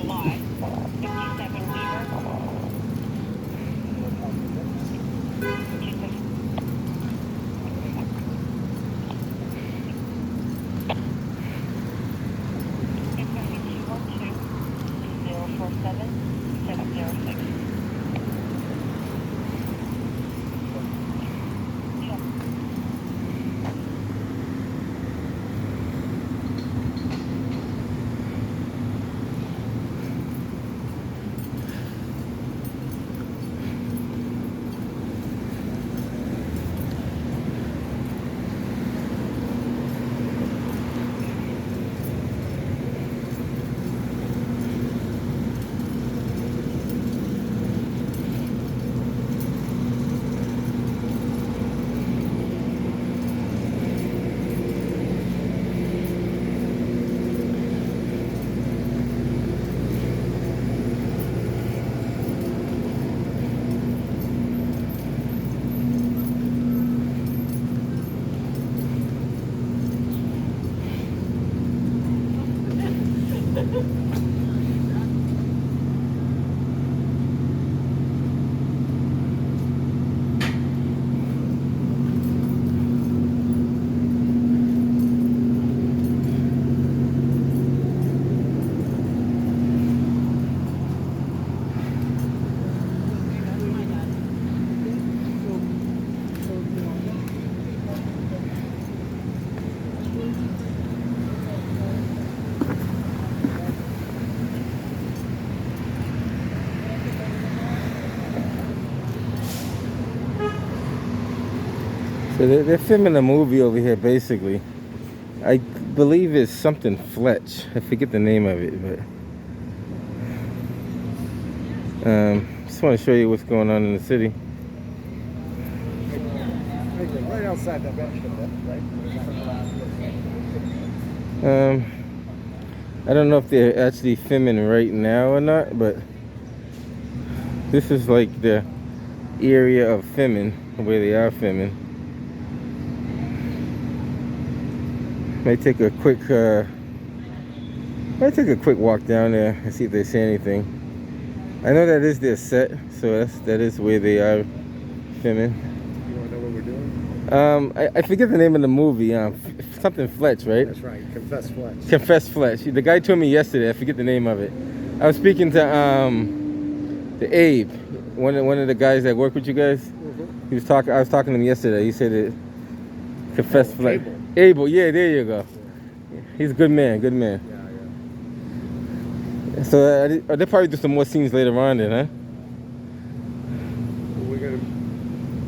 July. 57 Weaver. 212-047-706. So they're filming a movie over here, basically. I believe it's something Fletch. I forget the name of it, but just want to show you what's going on in the city. Right outside that restaurant, right? I don't know if they're actually filming right now or not, but this is like the area of filming, where they are filming. Might take a quick walk down there and see if they say anything. I know that is their set, so that is where they are filming. You want to know what we're doing? I forget the name of the movie. Something Fletch, right? That's right. Confess Fletch. Confess Fletch. The guy told me yesterday. I forget the name of it. I was speaking to Abe, one of the guys that work with you guys. Mm-hmm. He was talking. I was talking to him yesterday. He said it. Confess Fletch. Abel. Abel. Yeah, there you go. He's a good man. Good man. Yeah. So they'll probably do some more scenes later on, then, huh? We're gonna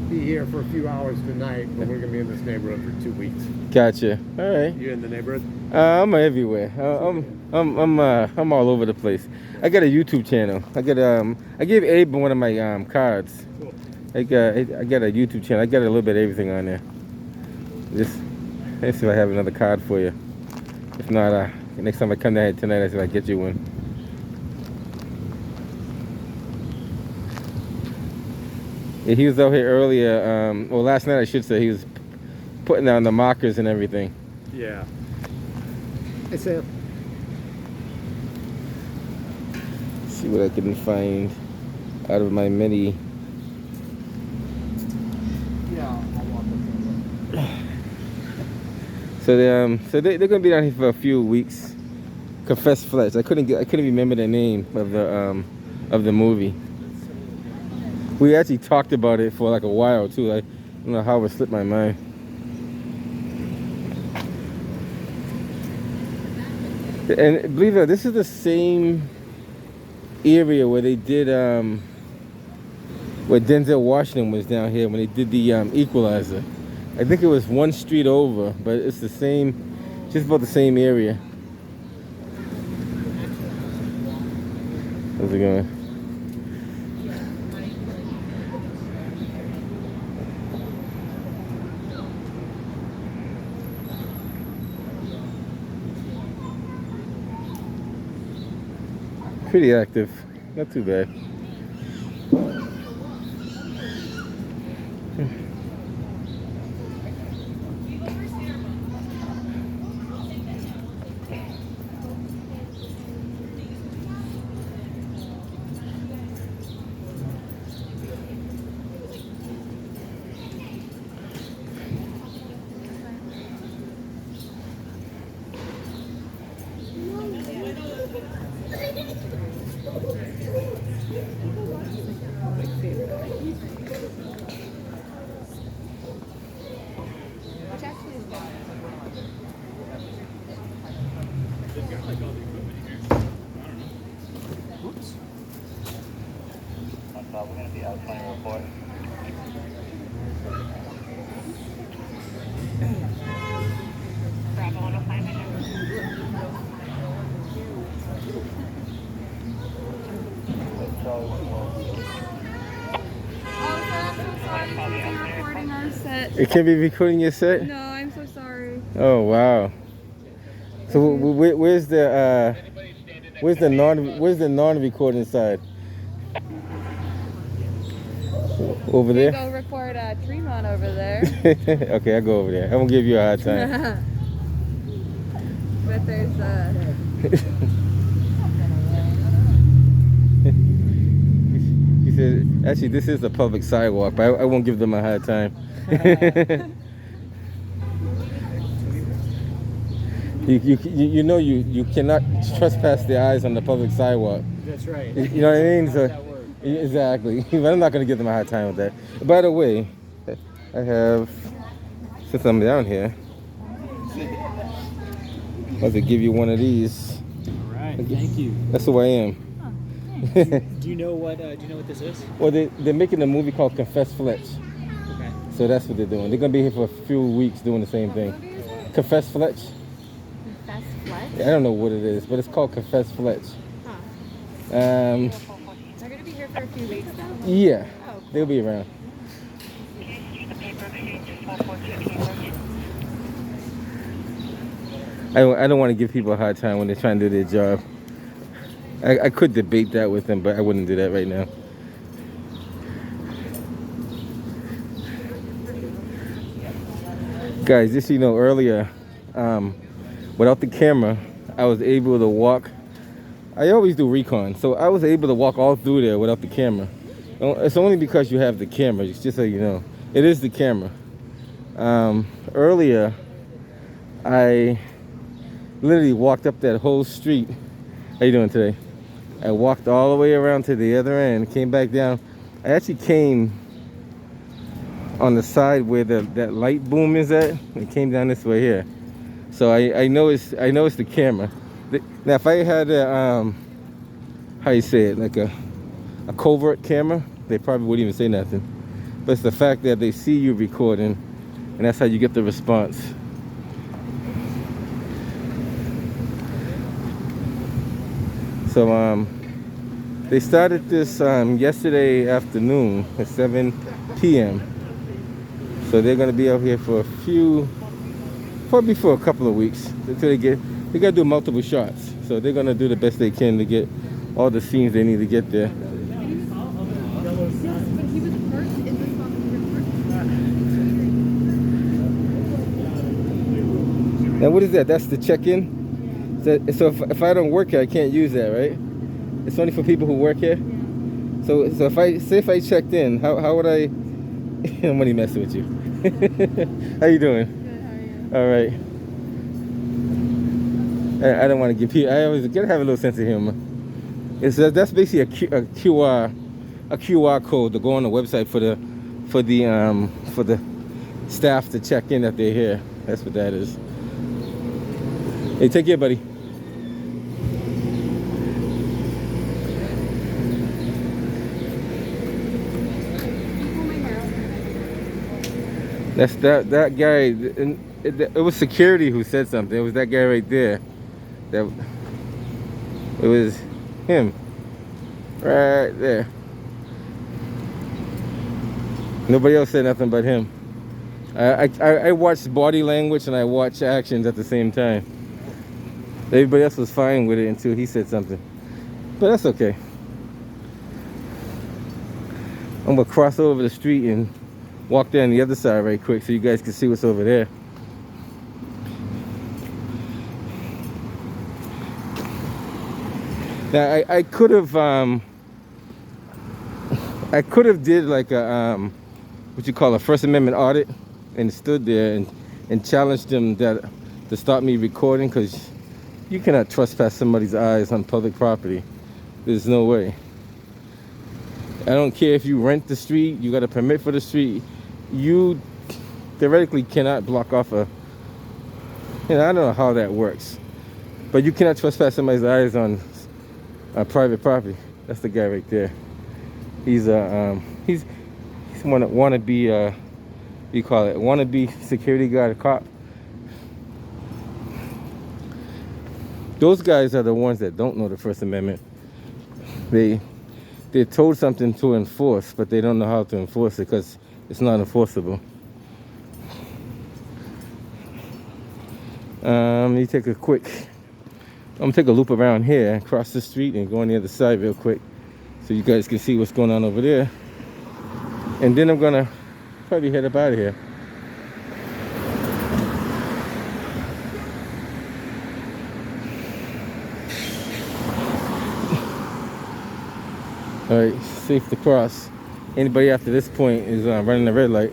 be here for a few hours tonight, but we're gonna be in this neighborhood for 2 weeks. Gotcha. All right. You in the neighborhood? I'm everywhere. I'm all over the place. I got a YouTube channel. I gave Abe one of my cards. Cool. I got a YouTube channel. I got a little bit of everything on there. Let's see if I have another card for you. If not, next time I come down here tonight, I see if I get you one. Yeah, he was out here earlier. Well, last night I should say. He was putting down the markers and everything. Yeah. Hey, Sam. See what I can find out of my many. Yeah, I'll walk with you. So they're gonna be down here for a few weeks. Confess Fletch. I couldn't remember the name of the movie. We actually talked about it for like a while too. I don't know how it slipped my mind. And believe it or not, this is the same area where they did where Denzel Washington was down here when they did the Equalizer. I think it was one street over, but it's the same, just about the same area. How's it going? Pretty active, not too bad. Bravo 105 Recording our set. It can't be recording your set? No, I'm so sorry. Oh wow. So where's the non-recording side? Over You there? go record Tremont over there. Okay, I'll go over there. I won't give you a hard time. But there's He said, actually, this is a public sidewalk, but I won't give them a hard time. You know you cannot trespass the eyes on the public sidewalk. That's right. You know what I mean? So, That word. exactly. But I'm not going to give them a hard time with that. By the way, I have, since I'm down here, I'll to give you one of these. All right, thank you. That's who I am. Do you know what this is? Well, they're making a movie called Confess Fletch. Okay. So that's what they're doing. They're going to be here for a few weeks doing the same thing. Confess Fletch? Confess Fletch? I don't know what it is, but it's called Confess Fletch. Huh. Um, They're gonna be here for a few weeks now? yeah, Oh. they'll be around. The paper exchange is 442 I don't want to give people a hard time when they're trying to do their job. I could debate that with them, but I wouldn't do that right now. Guys, just so you know, earlier, without the camera, I was able to walk. I always do recon, so I was able to walk all through there without the camera. It's only because you have the camera, just so you know. It is the camera. Earlier, I literally walked up that whole street. How you doing today? I walked all the way around to the other end, came back down. I actually came on the side where that light boom is at. It came down this way here. So I know it's the camera. Now if I had a how you say it, like a covert camera, they probably wouldn't even say nothing. But it's the fact that they see you recording, and that's how you get the response. So they started this yesterday afternoon at 7 p.m. So they're gonna be out here for probably for a couple of weeks until they gotta do multiple shots. So they're gonna do the best they can to get all the scenes they need to get there. Yes, but he was first in the spot we were Now what is that? That's the check-in? So if I don't work here, I can't use that, right? It's only for people who work here? So if I checked in, how would I? I'm only messing with you. How you doing? Good, how are you? All right. I don't want to give people. I always gotta have a little sense of humor. That's basically a QR code to go on the website for the staff to check in that they're here. That's what that is. Hey, take care, buddy. That's that guy, and it was security who said something. It was that guy right there. It was him, right there. Nobody else said nothing but him. I watched body language and I watched actions at the same time. Everybody else was fine with it until he said something, but that's okay. I'm gonna cross over the street and walk down the other side right quick so you guys can see what's over there. Now I could have did like a what you call a First Amendment audit and stood there and challenged them to stop me recording, because you cannot trespass somebody's eyes on public property. There's no way. I don't care if you rent the street, you got a permit for the street. You theoretically cannot block off I don't know how that works, but you cannot trespass somebody's eyes on private property. That's the guy right there. He's wanna be you call it wannabe security guard cop. Those guys are the ones that don't know the First Amendment. They're told something to enforce, but they don't know how to enforce it because it's not enforceable. You take I'm gonna take a loop around here, cross the street, and go on the other side real quick, so you guys can see what's going on over there. And then I'm gonna probably head up out of here. All right, safe to cross. Anybody after this point is running the red light.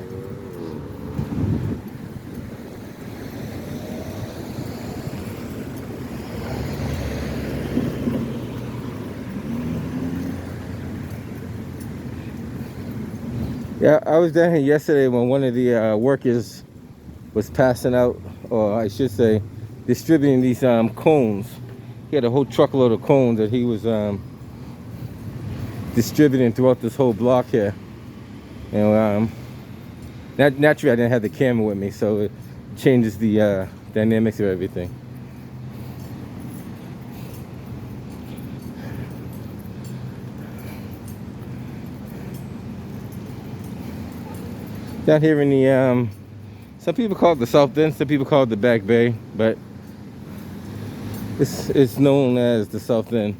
Yeah, I was down here yesterday when one of the workers was passing out, or I should say, distributing these cones. He had a whole truckload of cones that he was distributing throughout this whole block here. And naturally, I didn't have the camera with me, so it changes the dynamics of everything. Down here in the some people call it the South End, some people call it the Back Bay, but it's known as the South End.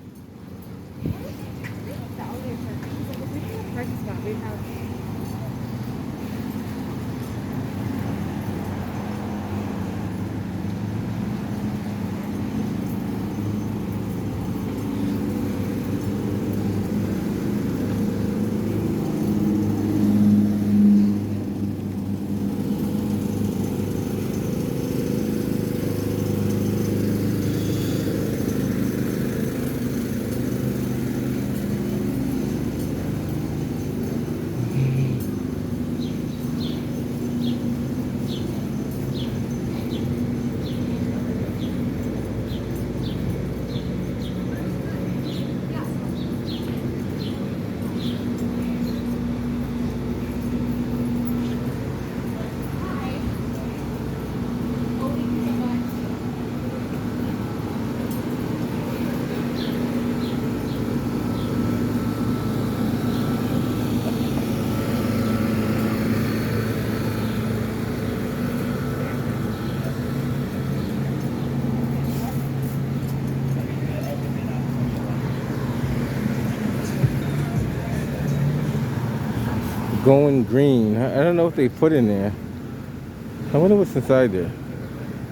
Going green. I don't know what they put in there. I wonder what's inside there.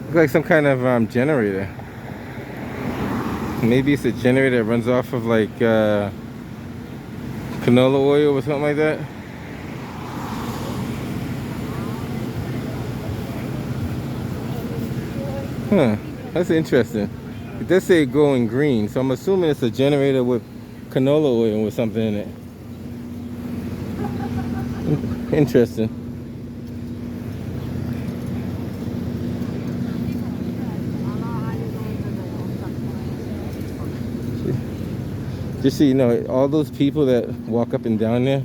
Looks like some kind of generator. Maybe it's a generator that runs off of like canola oil or something like that. Huh, that's interesting. It does say going green, so I'm assuming it's a generator with canola oil or something in it. Interesting. Just so you know, all those people that walk up and down there,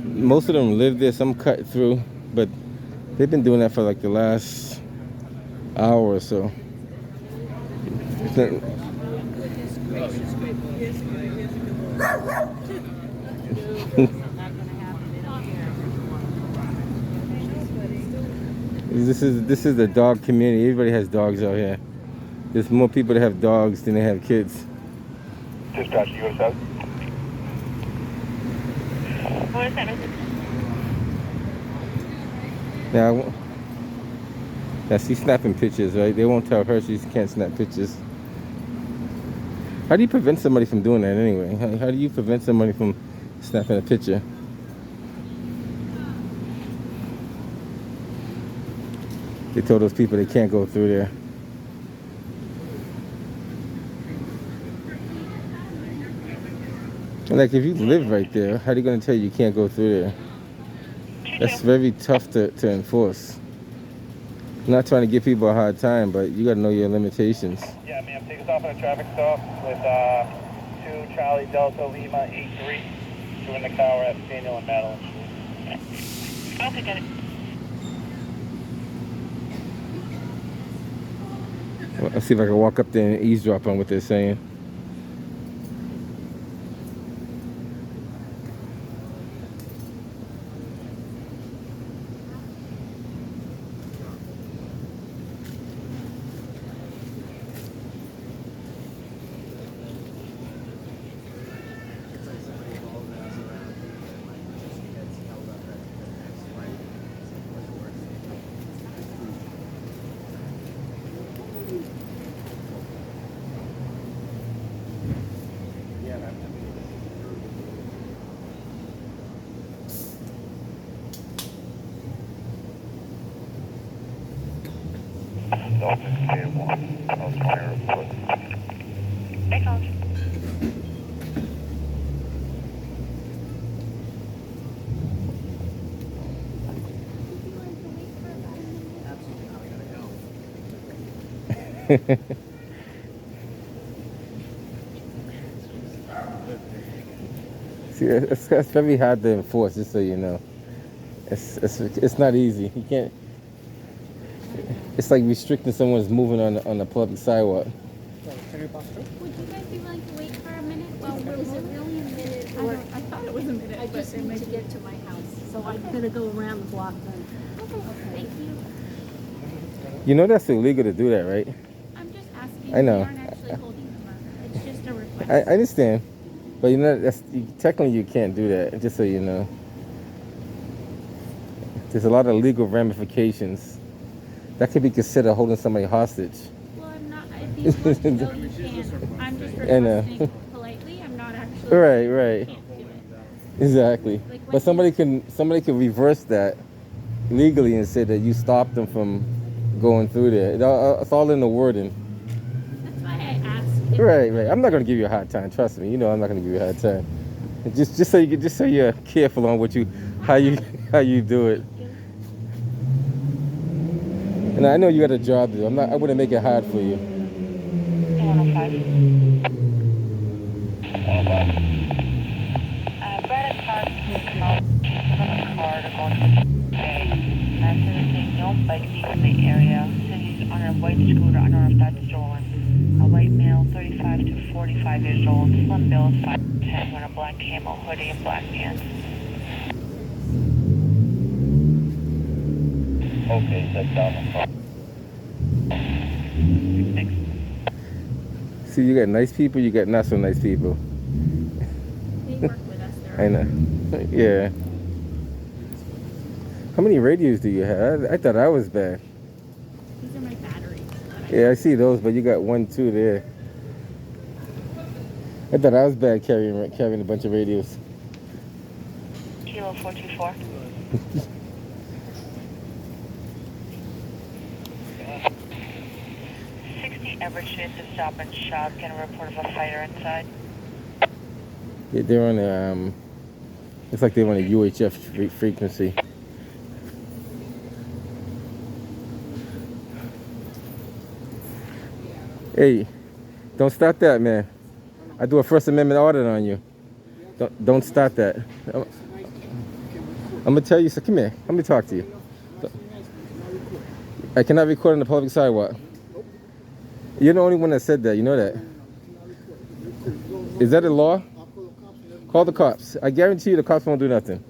most of them live there, some cut through, but they've been doing that for like the last hour or so. This is the dog community. Everybody has dogs out here. There's more people that have dogs than they have kids. Dispatch to US 7. What is that? Now she's snapping pictures, right? They won't tell her she can't snap pictures. How do you prevent somebody from doing that anyway? How do you prevent somebody from snapping a picture? They told those people they can't go through there. Like, if you live right there, how are they going to tell you can't go through there? That's very tough to enforce. I'm not trying to give people a hard time, but you got to know your limitations. Yeah, ma'am. Take us off at a traffic stop with 2 Charlie Delta Lima 83. you in the car at Daniel and Madeline Street. Okay, got it. Well, let's see if I can walk up there and eavesdrop on what they're saying. See, it's very hard to enforce, just so you know. It's not easy. You can't. It's like restricting someone's movement on the public sidewalk. Would you guys be willing to wait for a minute while we're moving? Is it really a minute? I thought it was a minute. I just need to get to my house, so I'm gonna go around the block then. Okay, thank you. You know that's illegal to do that, right? I'm just asking. I know. We aren't actually holding them up. It's just a request. I understand, but you know technically you can't do that. Just so you know, there's a lot of legal ramifications. That could be considered holding somebody hostage. Well, I'm not. If you want to go, you can. I'm just I know. requesting politely. I'm not actually. Right. Can't do it. Exactly. Like, But somebody can reverse that legally and say that you stopped them from going through there. It's all in the wording. That's why I asked. Right. I'm not gonna give you a hard time. Trust me. You know I'm not gonna give you a hard time. Just so you're careful on how you do it. And I know you got a job to do. I wouldn't make it hard for you. 105. 105. Brad and Park from the car to go to the saying no bike thief in the area. Said he's on a white scooter. I don't know if that's stolen. A white male, 35 to 45 years old, slim build, 5'10", wearing a black camo hoodie and black pants. Okay, that's down the front. Thanks. See, you got nice people, you got not so nice people. They work with us. I know. Yeah. How many radios do you have? I thought I was bad. These are my batteries. Yeah, I see those, but you got 1, 2 there. I thought I was bad carrying a bunch of radios. Kilo 424. Average Street to Stop and Shop. Get a report of a fire inside. Yeah, they're on a, it's like they're on a UHF frequency. Hey, don't start that, man. I do a First Amendment audit on you. Don't start that. I'm gonna tell you, so come here, let me talk to you. I cannot record on the public sidewalk. You're the only one that said that. You know that. Is that a law? Call the cops. I guarantee you the cops won't do nothing.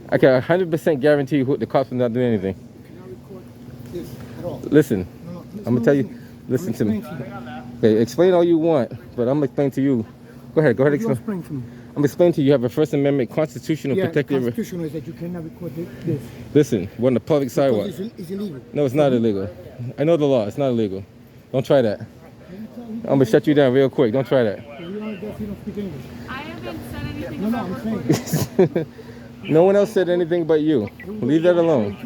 I can 100% guarantee you the cops will not do anything. Listen, I'm going to tell you. Listen to me. Okay, explain all you want, but I'm going to explain to you. Go ahead, explain. I'm going to explain to you. You have a First Amendment constitutional protected. The Constitution is that you cannot record this. Listen, we're on the public sidewalk. It's illegal. No, it's not illegal. I know the law. It's not illegal. Don't try that. I'm going to shut you down real quick. Don't try that. You don't speak English. I haven't said anything No, about I'm saying. No one else said anything but you. Leave that alone.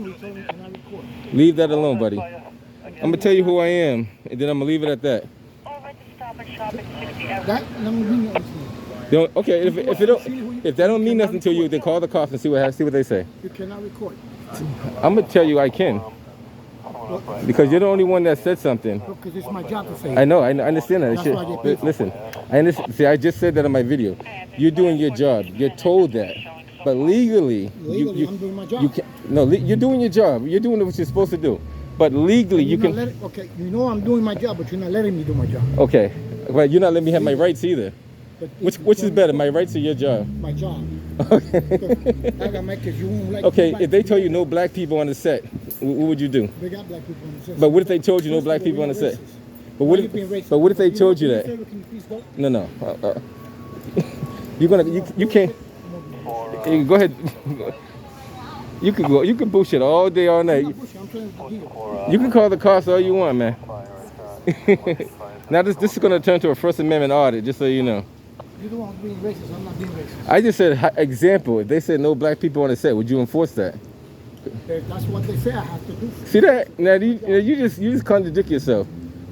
Leave that alone, buddy. I'm going to tell you who I am, and then I'm going to leave it at that. Over to Stop and Shop at 60 Average. That doesn't mean anything to me. Okay, if that don't mean nothing to you, then call the cops and see what they say. You cannot record. I'm going to tell you I can. Because you're the only one that said something. Because it's my job to say. I know, I understand that. That's why I get paid. Listen, I understand. See, I just said that on my video. You're doing your job. You're told that. But legally, Legally, I'm doing my job. you can't. No, you're doing your job. You're doing what you're supposed to do. But legally, you can. Okay, you know I'm doing my job, but you're not letting me do my job. Okay, but you're not letting me have my rights either. But Which is better, my rights or your job? My job. Okay. Because you won't like. Okay, if they told you no black people on the set, what would you do? They got black people on the set. But what if they told you no black people on the set? But what if they told you that? No. You're gonna you can't. You go ahead. You can bullshit all day, all night. You can call the cops all you want, man. Now this is gonna turn to a First Amendment audit, just so you know. You don't want being racist. I'm not being racist. I just said example. If they said no black people on the set, would you enforce that? If that's what they say I have to do. See that? Now you just contradict yourself.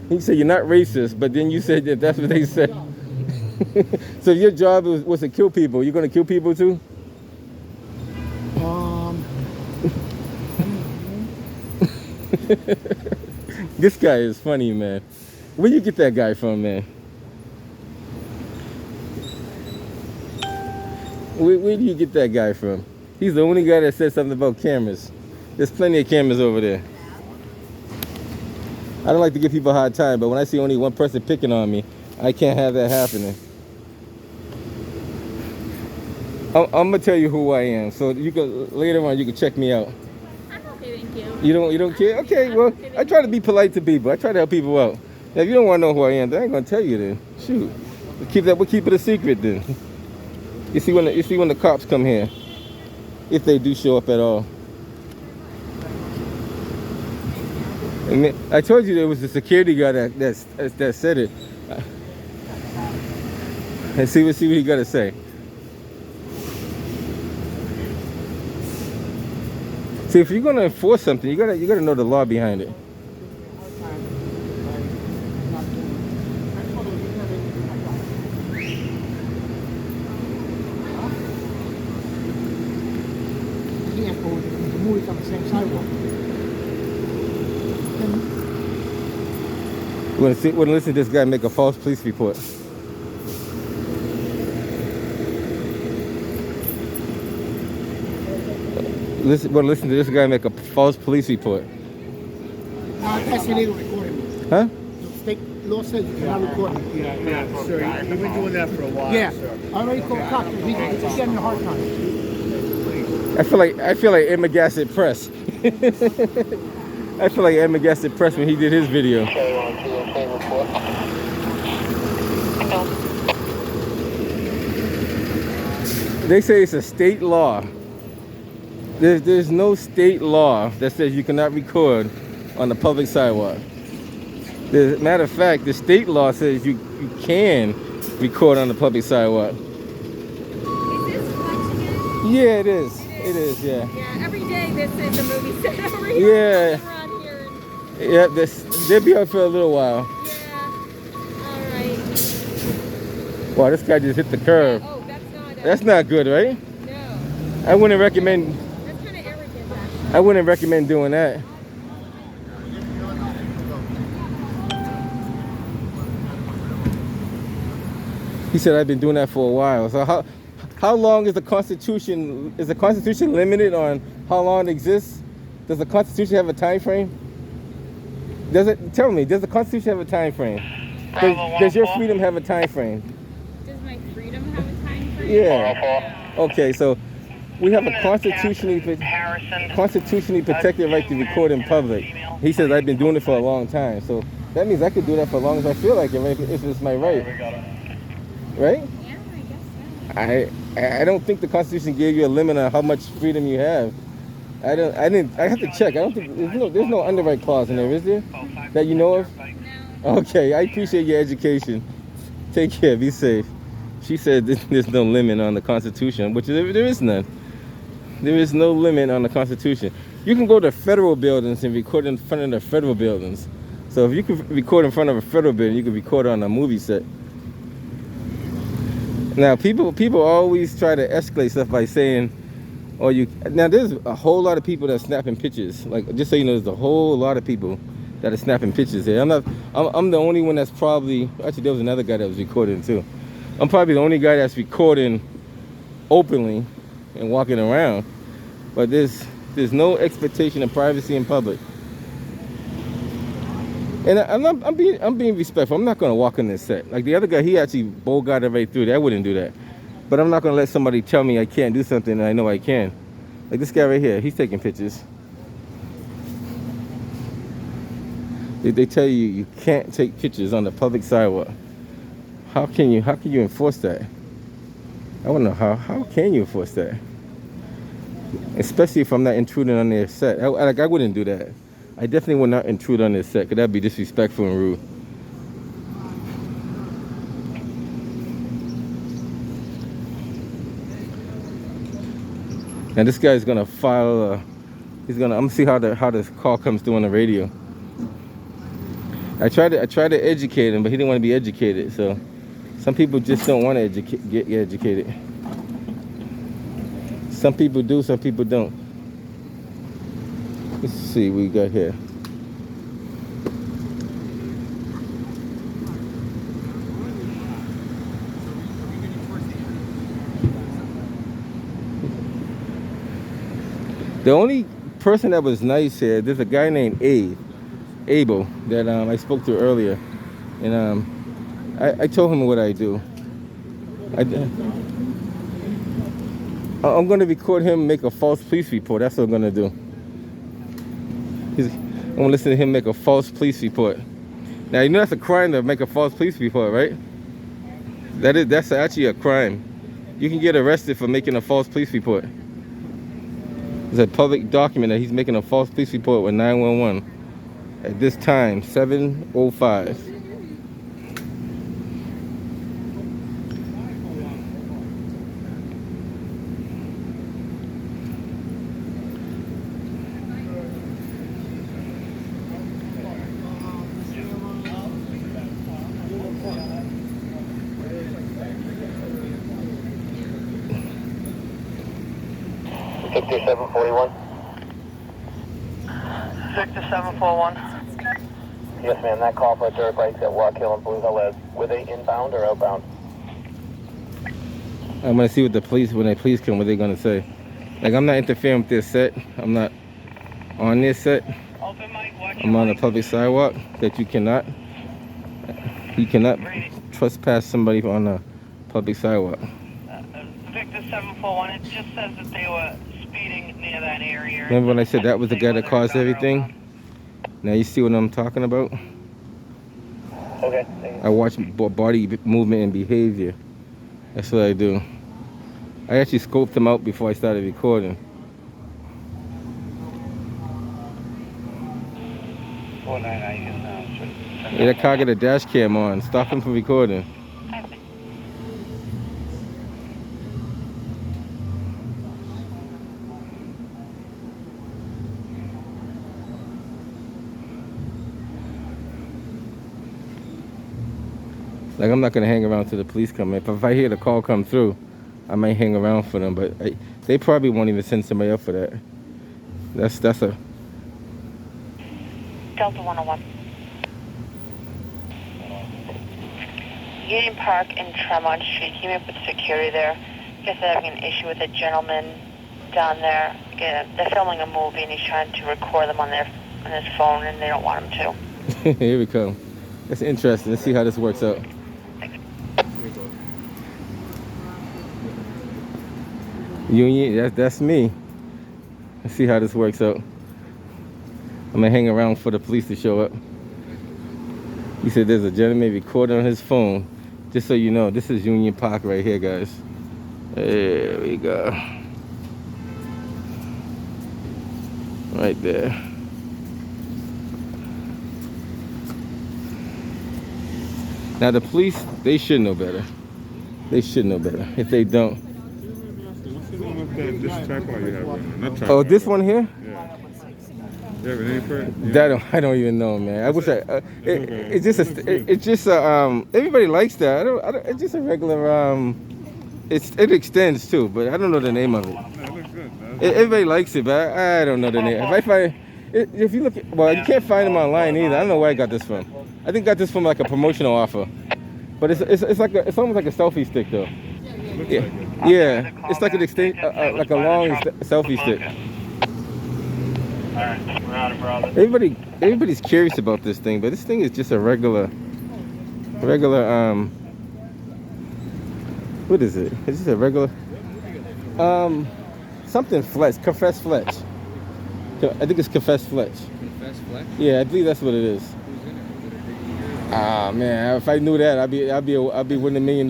You say you're not racist, but then you said that that's what they said. So if your job was to kill people, you're gonna kill people too? This guy is funny, man. Where you get that guy from, man? Where do you get that guy from? He's the only guy that said something about cameras. There's plenty of cameras over there. I don't like to give people a hard time, but when I see only one person picking on me, I can't have that happening. I'm gonna tell you who I am, so you can later on you can check me out. I'm okay, thank you. You don't care? Okay, well I try to be polite to people. I try to help people out. Now, if you don't want to know who I am, then I ain't gonna tell you then. Shoot, we'll keep it a secret then. You see when the cops come here, if they do show up at all. And I told you there was a security guard that said it. And see what he got to say. See, if you're gonna enforce something, you gotta know the law behind it. The movie's on the same sidewalk. We're gonna listen to this guy make a false police report. We're gonna listen to this guy make a false police report. That's illegal recording. Huh? The state law says you cannot record me. Yeah, sir. You've been doing that for a while, Yeah. sir. I already called cops. He's getting a hard time. I feel like Ed McGassett Press. I feel like Ed McGassett Press when he did his video. They say it's a state law. There's no state law that says you cannot record on the public sidewalk. Matter of fact, the state law says you can record on the public sidewalk. Is this Fletch again? Yeah, it is. It is, yeah. Yeah, every day this is a movie set over here. Yeah. Around here. Yeah, they'll be out for a little while. Yeah. All right. Wow, this guy just hit the curb. Oh, That's not good, right? No. I wouldn't recommend. That's kind of arrogant, actually. I wouldn't recommend doing that. He said I've been doing that for a while. So how long is the Constitution? Is the Constitution limited on how long it exists? Does the Constitution have a time frame? Does it? Tell me. Does the Constitution have a time frame? Does your freedom have a time frame? Does my freedom have a time frame? Yeah. Okay, so we have a constitutionally protected right to record in public. He says I've been doing it for a long time, so that means I could do that for as long as I feel like it, right? If it's my right, right? Yeah, I guess so. I don't think the Constitution gave you a limit on how much freedom you have. I have to check. I don't think there's no underwrite clause in there, is there? That you know of? No. Okay, I appreciate your education. Take care. Be safe. She said there's no limit on the Constitution, which there is none. There is no limit on the Constitution. You can go to federal buildings and record in front of the federal buildings. So if you can record in front of a federal building, you can record on a movie set. Now, people always try to escalate stuff by saying, Or you now there's a whole lot of people that are snapping pictures. Like just so you know, there's a whole lot of people that are snapping pictures here. I'm the only one that's probably actually there was another guy that was recording too. I'm probably the only guy that's recording openly and walking around. But there's no expectation of privacy in public. And I'm being respectful. I'm not gonna walk on this set. Like the other guy, he actually bogarted right through there. I wouldn't do that. But I'm not gonna let somebody tell me I can't do something and I know I can. Like this guy right here, he's taking pictures. They tell you you can't take pictures on the public sidewalk. How can you enforce that? I wanna know how can you enforce that? Especially if I'm not intruding on their set. I wouldn't do that. I definitely would not intrude on their set because that'd be disrespectful and rude. And this guy's gonna file. I'm gonna see how this call comes through on the radio. I tried to educate him, but he didn't want to be educated. So some people just don't want to get educated. Some people do, some people don't. Let's see what we got here. The only person that was nice here, there's a guy named Abel, that I spoke to earlier. And I told him what I do. I'm going to record him make a false police report. That's what I'm going to do. I'm going to listen to him make a false police report. Now, you know that's a crime to make a false police report, right? That's actually a crime. You can get arrested for making a false police report. It's a public document that he's making a false police report with 911 at this time, 7:05. Victor 741. Victor 741. Yes, ma'am. That call for dirt bikes at Walk Hill and Blue Hill Ave. Were they inbound or outbound? I'm gonna see what when the police come, what they're gonna say. Like I'm not interfering with their set. I'm not on their set. I'm on a public sidewalk that you cannot trespass somebody on a public sidewalk. Victor 741. It just says that they were speeding near that area. Remember when I said that was the guy that caused everything? Now you see what I'm talking about? Okay. I watch body movement and behavior. That's what I do. I actually scoped him out before I started recording. Yeah, that car got a dash cam on. Stop him from recording. Like I'm not gonna hang around till the police come in. If I hear the call come through, I might hang around for them. But they probably won't even send somebody up for that. That's a Delta 101. Union Park in Tremont Street. Keep up with security there. I guess they're having an issue with a gentleman down there. They're filming a movie and he's trying to record them on his phone and they don't want him to. Here we come. That's interesting. Let's see how this works out. Union, that's me. Let's see how this works out. I'm gonna hang around for the police to show up. He said there's a gentleman recording on his phone. Just so you know, this is Union Park right here, guys. There we go. Right there. Now the police, they should know better. They should know better. If they don't. This tripod you have right now. Not tripod. Oh, this one here? Yeah. You have a name for it? Yeah. That I don't even know, man. I wish it's just everybody likes that. It's just a regular it extends too, but I don't know the name of it. No, it looks good. Everybody likes it, but I don't know the name. If I find, if you look, well, you can't find them online either. I don't know where I got this from. I think I got this from like a promotional offer. But it's like it's almost like a selfie stick though. Yeah, yeah. It's like an like a long selfie stick. Alright, we're on it, brother. Everybody's curious about this thing, but this thing is just a regular. What is it? Is this a regular? Something Fletch. Confess Fletch. I think it's Confess Fletch. Confess Fletch? Yeah, I believe that's what it is. Ah man, if I knew that, I'd be winning $1 million.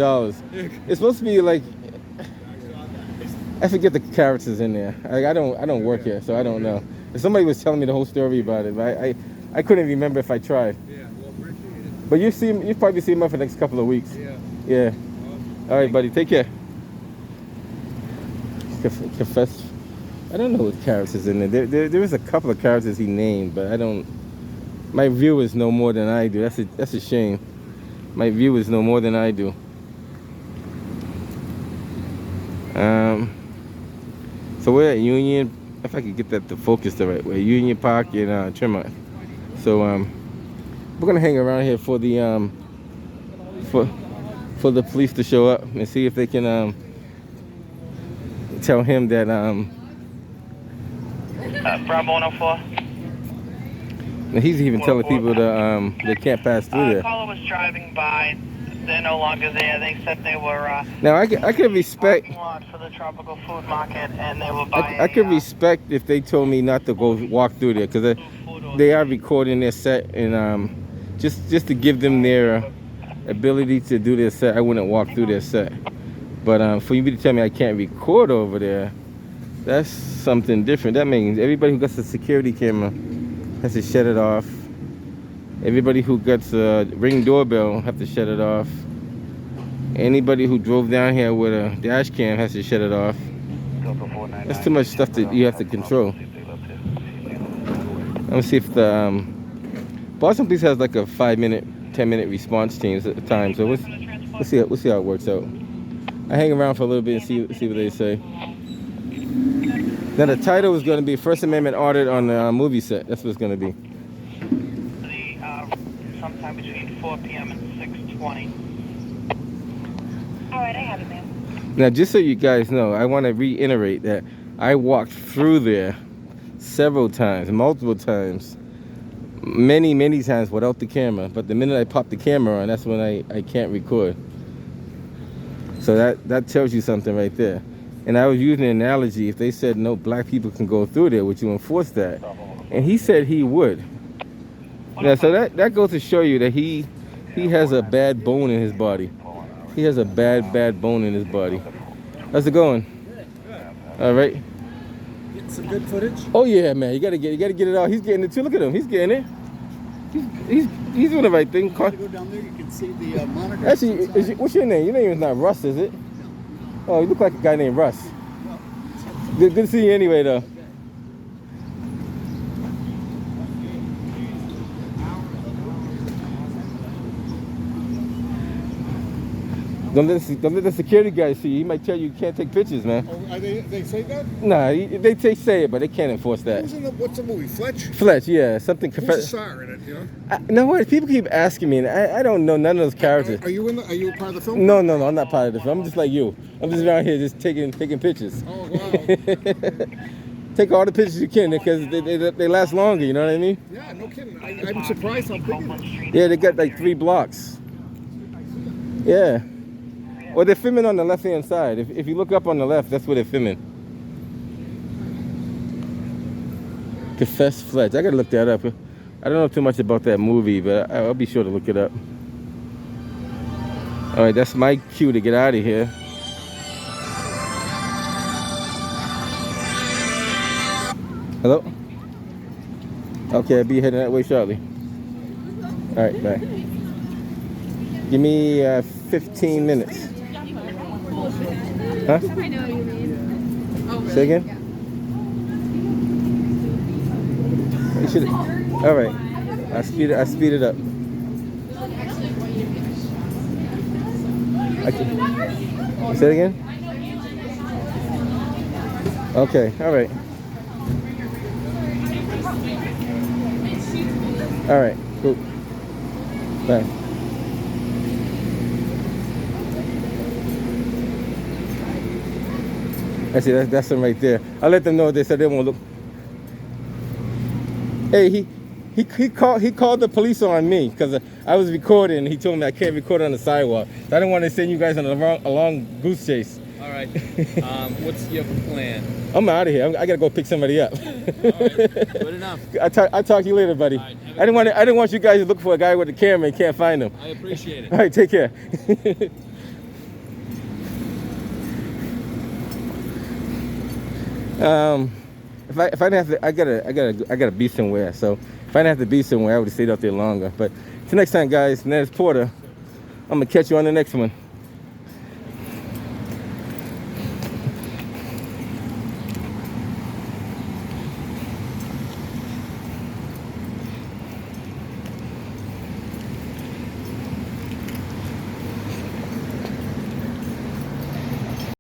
It's supposed to be like, I forget the characters in there. Like, I don't work here, so I don't know. If somebody was telling me the whole story about it, but I couldn't remember if I tried. Yeah, well, appreciate it. But you probably see him for the next couple of weeks. Yeah. Yeah. All right, buddy. Take care. Confess. I don't know what characters in there. There is a couple of characters he named, but I don't. My viewers know more than I do. That's a shame. My viewers know more than I do. So we're at Union. If I could get that to focus the right way, Union Park in Tremont. So we're gonna hang around here for the for the police to show up and see if they can tell him that Bravo 104. and he's even telling people that they can't pass through there. Caller was driving by. They're no longer there. They said they were Now I can respect. parking lot for the tropical food market, and they were buying. I could respect if they told me not to go walk through there, because they are recording their set, and just to give them their ability to do their set, I wouldn't walk through their set. But for you to tell me I can't record over there, that's something different. That means everybody who gets a security camera has to shut it off. Everybody who gets a Ring doorbell have to shut it off. Anybody who drove down here with a dash cam has to shut it off. That's too much stuff that you have to control. Let me see if the Boston Police has like a 5-minute, 10-minute response teams at the time. So we'll see how it works out. I hang around for a little bit and see what they say. Now the title is going to be First Amendment audit on the movie set. That's what it's going to be. Sometime between 4 p.m. and 6:20. All right, I have it, ma'am. Now, just so you guys know, I want to reiterate that I walked through there several times, multiple times, many times without the camera. But the minute I pop the camera on, that's when I can't record. So that tells you something right there. And I was using an analogy. If they said no black people can go through there, would you enforce that? And he said he would. Yeah, so that goes to show you that he has a bad bone in his body. He has a bad bone in his body. How's it going? All right. Getting some good footage? Oh yeah, man. You gotta get it out. He's getting it too. Look at him. He's getting it. He's doing the right thing. You go down there, you can see the monitor. Actually, what's your name? Your name is not Russ, is it? Oh, you look like a guy named Russ. Good to see you anyway, though. Don't let the security guy see you. He might tell you can't take pictures, man. Oh, they say that? Nah, they say it, but they can't enforce that. What's the movie? Fletch? Fletch, yeah, something. Who's the star in it? You know? No, what? People keep asking me, and I don't know none of those characters. Are you a part of the film? No, I'm not part of the film. I'm just like you. I'm just around here just taking pictures. Oh wow. Take all the pictures you can because they last longer. You know what I mean? Yeah, no kidding. I'm surprised how big it is. Yeah, they got like 3 blocks. Yeah. Well, they're filming on the left-hand side. If you look up on the left, that's where they're filming. Confess Fletch. I gotta look that up. I don't know too much about that movie, but I'll be sure to look it up. All right, that's my cue to get out of here. Hello? Okay, I'll be heading that way shortly. All right, bye. Give me 15 minutes. Huh? I know what you mean. Oh, really? Say again? You should. All right. I speed it up. Say it again? Okay, all right. All right, cool. Bye. I see, that's them right there. I'll let them know they said they won't look. Hey, he called the police on me because I was recording and he told me I can't record on the sidewalk. So I didn't want to send you guys on a long goose chase. All right. What's your plan? I'm out of here. I gotta go pick somebody up. All right. Good enough. I'll talk to you later, buddy. All right, have a I good didn't want you guys to look for a guy with a camera and can't find him. I appreciate it. All right, take care. If I didn't have to, I gotta be somewhere. So if I didn't have to be somewhere, I would have stayed out there longer. But till next time, guys. Nez Porter. I'm gonna catch you on the next one.